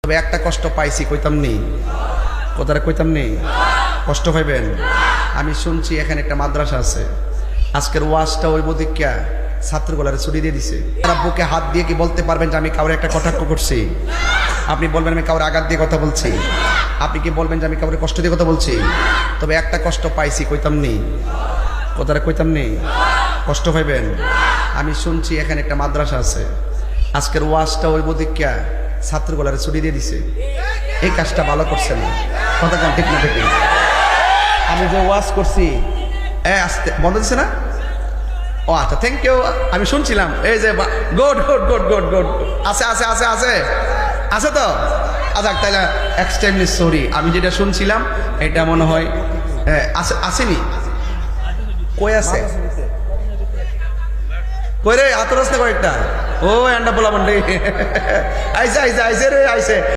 তবে একটা কষ্ট পাইছি, কইতাম নেই, কথাটা কইতাম নেই, কষ্ট পাইবেন। আমি শুনছি এখানে একটা মাদ্রাসা আছে, আজকের ওয়াজটা ওই বদিকা ছাত্রগুলার ছুটি দিয়ে দিছে। তারা বুকে হাত দিয়ে কি বলতে পারবেন যে আমি কাউরে একটা কটাক্ষ করছি? আপনি বলবেন আমি কাউরে আঘাত দিয়ে কথা বলছি? আপনি কি বলবেন যে আমি কাউরে কষ্ট দিয়ে কথা বলছি? তবে একটা কষ্ট পাইছি, কইতাম নেই, কথাটা কইতাম নেই, কষ্ট পাইবেন। আমি শুনছি এখানে একটা মাদ্রাসা আছে, আজকের ওয়াজটা ওই বদিকা ছাত্রগুলার ছুটি দিয়ে দিছে। এই কাজটা ভালো করছেন না, কথা কান ঠিক না ঠিক? আমি যে ওয়াজ করছি আস্তে বন্ধ দিছে না? ও আচ্ছা, থ্যাংক ইউ। আমি শুনছিলাম এই যে good good good good good আছে আছে আছে আছে আছে তো আচ্ছা, তাহলে এক্সট্রিমলি সরি। আমি যেটা শুনছিলাম এটা মনে হয় আসেনি। কই আছে? কই রে আতর আসতে কয়েকটা? ও এন্ডা বলা মন্ডে আইসে আইসে আইসে রে আইসে।